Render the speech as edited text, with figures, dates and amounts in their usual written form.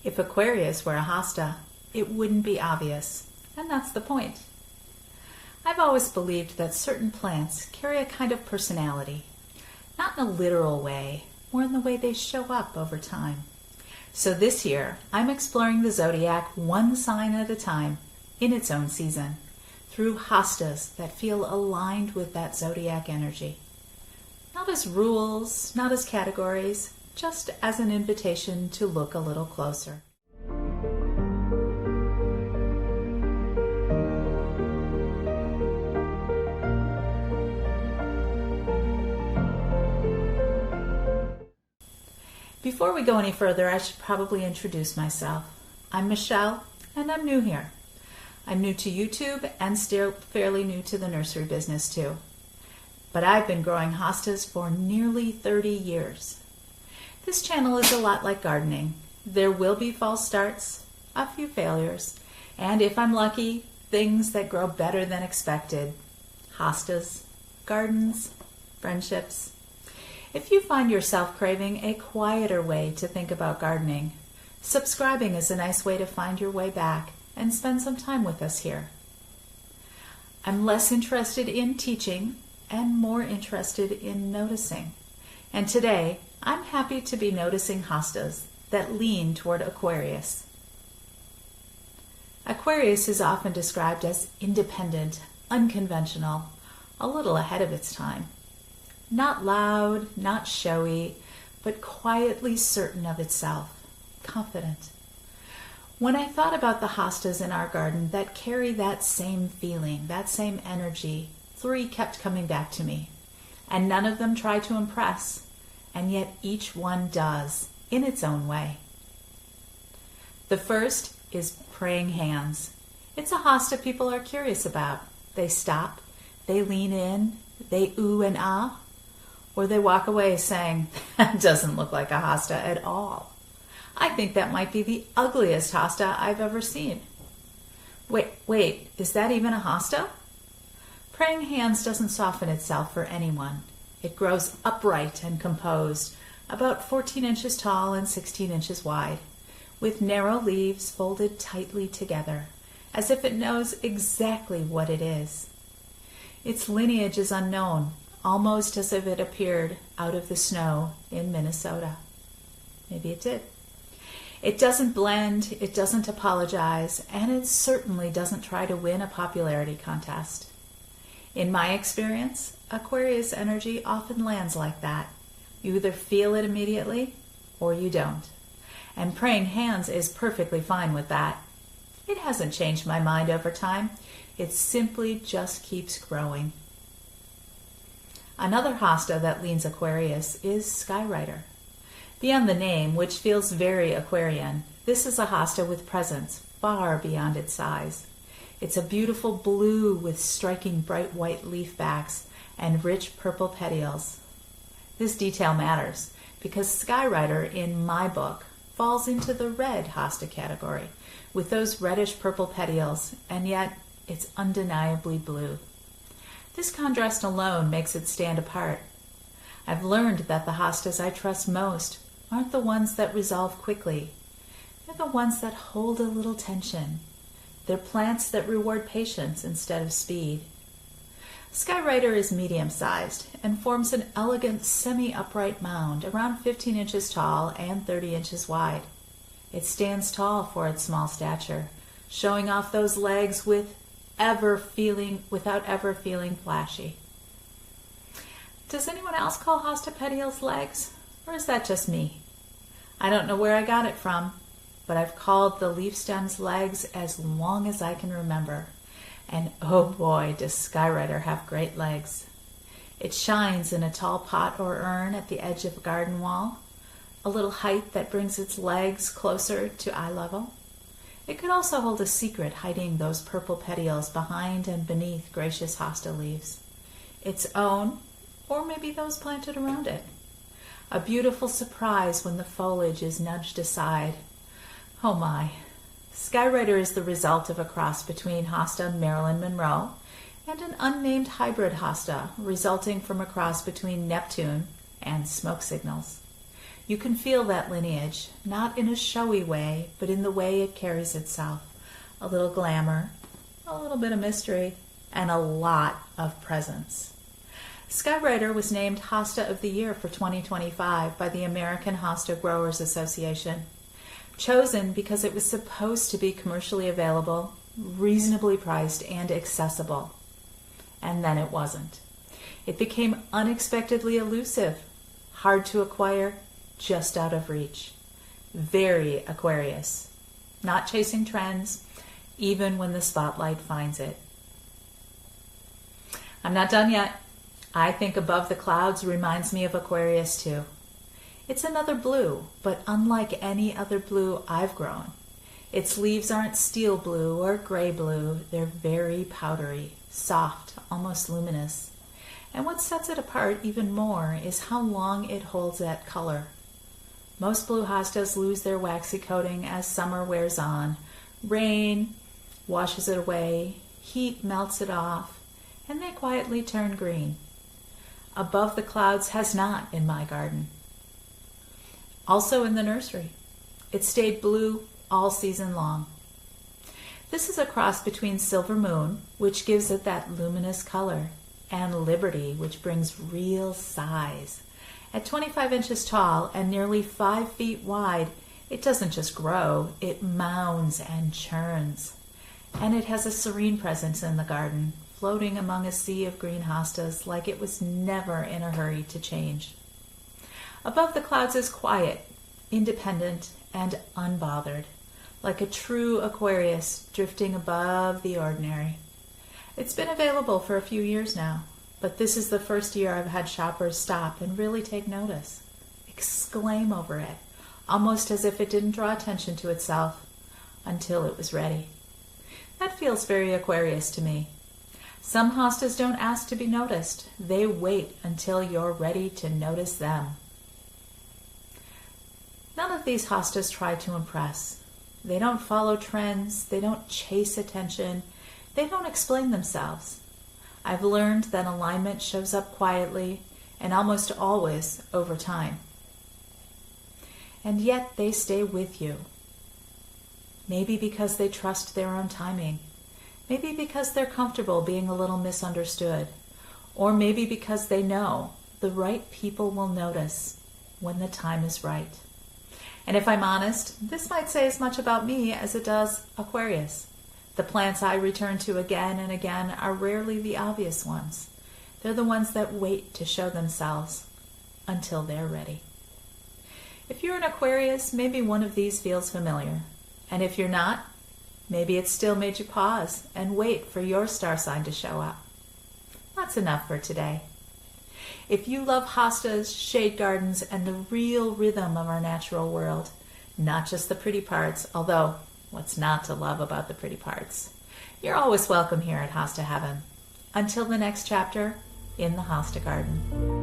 If Aquarius were a hosta, it wouldn't be obvious, and that's the point. I've always believed that certain plants carry a kind of personality, not in a literal way, more in the way they show up over time. So this year, I'm exploring the zodiac one sign at a time in its own season, through hostas that feel aligned with that zodiac energy. Not as rules, not as categories, just as an invitation to look a little closer. Before we go any further, I should probably introduce myself. I'm Michelle, and I'm new here. I'm new to YouTube and still fairly new to the nursery business too. But I've been growing hostas for nearly 30 years. This channel is a lot like gardening. There will be false starts, a few failures, and if I'm lucky, things that grow better than expected. Hostas, gardens, friendships. If you find yourself craving a quieter way to think about gardening, subscribing is a nice way to find your way back and spend some time with us here. I'm less interested in teaching and more interested in noticing. And today, I'm happy to be noticing hostas that lean toward Aquarius. Aquarius is often described as independent, unconventional, a little ahead of its time. Not loud, not showy, but quietly certain of itself, confident. When I thought about the hostas in our garden that carry that same feeling, that same energy, 3 kept coming back to me. And none of them try to impress, and yet each one does, in its own way. The first is praying hands. It's a hosta people are curious about. They stop, they lean in, they ooh and ah, or they walk away saying, that doesn't look like a hosta at all. I think that might be the ugliest hosta I've ever seen. Wait, is that even a hosta? Praying hands doesn't soften itself for anyone. It grows upright and composed, about 14 inches tall and 16 inches wide, with narrow leaves folded tightly together, as if it knows exactly what it is. Its lineage is unknown, almost as if it appeared out of the snow in Minnesota. Maybe it did. It doesn't blend, it doesn't apologize, and it certainly doesn't try to win a popularity contest. In my experience, Aquarius energy often lands like that. You either feel it immediately or you don't. And praying hands is perfectly fine with that. It hasn't changed my mind over time. It simply just keeps growing. Another hosta that leans Aquarius is Skywriter. Beyond the name, which feels very Aquarian, this is a hosta with presence far beyond its size. It's a beautiful blue with striking bright white leaf backs and rich purple petioles. This detail matters because Skywriter in my book falls into the red hosta category with those reddish purple petioles, and yet it's undeniably blue. This contrast alone makes it stand apart. I've learned that the hostas I trust most aren't the ones that resolve quickly. They're the ones that hold a little tension. They're plants that reward patience instead of speed. Skywriter is medium-sized and forms an elegant semi-upright mound around 15 inches tall and 30 inches wide. It stands tall for its small stature, showing off those legs without ever feeling flashy. Does anyone else call hosta petioles legs, or is that just me? I don't know where I got it from, but I've called the leaf stems legs as long as I can remember. And oh boy, does Skywriter have great legs. It shines in a tall pot or urn at the edge of a garden wall, a little height that brings its legs closer to eye level. It could also hold a secret hiding those purple petioles behind and beneath gracious hosta leaves. Its own, or maybe those planted around it. A beautiful surprise when the foliage is nudged aside. Oh my. Skywriter is the result of a cross between hosta Marilyn Monroe and an unnamed hybrid hosta resulting from a cross between Neptune and smoke signals. You can feel that lineage, not in a showy way, but in the way it carries itself. A little glamour, a little bit of mystery, and a lot of presence. Skywriter was named Hosta of the Year for 2025 by the American Hosta Growers Association. Chosen because it was supposed to be commercially available, reasonably priced, and accessible. And then it wasn't. It became unexpectedly elusive, hard to acquire, just out of reach. Very Aquarius. Not chasing trends, even when the spotlight finds it. I'm not done yet. I think Above the Clouds reminds me of Aquarius too. It's another blue, but unlike any other blue I've grown. Its leaves aren't steel blue or gray blue. They're very powdery, soft, almost luminous. And what sets it apart even more is how long it holds that color. Most blue hostas lose their waxy coating as summer wears on. Rain washes it away, heat melts it off, and they quietly turn green. Above the Clouds has not in my garden. Also in the nursery. It stayed blue all season long. This is a cross between Silver Moon, which gives it that luminous color, and Liberty, which brings real size. At 25 inches tall and nearly 5 feet wide, it doesn't just grow, it mounds and churns. And it has a serene presence in the garden, floating among a sea of green hostas like it was never in a hurry to change. Above the Clouds is quiet, independent, and unbothered, like a true Aquarius drifting above the ordinary. It's been available for a few years now, but this is the first year I've had shoppers stop and really take notice, exclaim over it, almost as if it didn't draw attention to itself until it was ready. That feels very Aquarius to me. Some hostas don't ask to be noticed. They wait until you're ready to notice them. None of these hostas try to impress. They don't follow trends. They don't chase attention. They don't explain themselves. I've learned that alignment shows up quietly and almost always over time. And yet they stay with you. Maybe because they trust their own timing. Maybe because they're comfortable being a little misunderstood. Or maybe because they know the right people will notice when the time is right. And if I'm honest, this might say as much about me as it does Aquarius. The plants I return to again and again are rarely the obvious ones. They're the ones that wait to show themselves until they're ready. If you're an Aquarius, maybe one of these feels familiar. And if you're not, maybe it still made you pause and wait for your star sign to show up. That's enough for today. If you love hostas, shade gardens, and the real rhythm of our natural world, not just the pretty parts, although what's not to love about the pretty parts, you're always welcome here at Hosta Heaven. Until the next chapter in the Hosta Garden.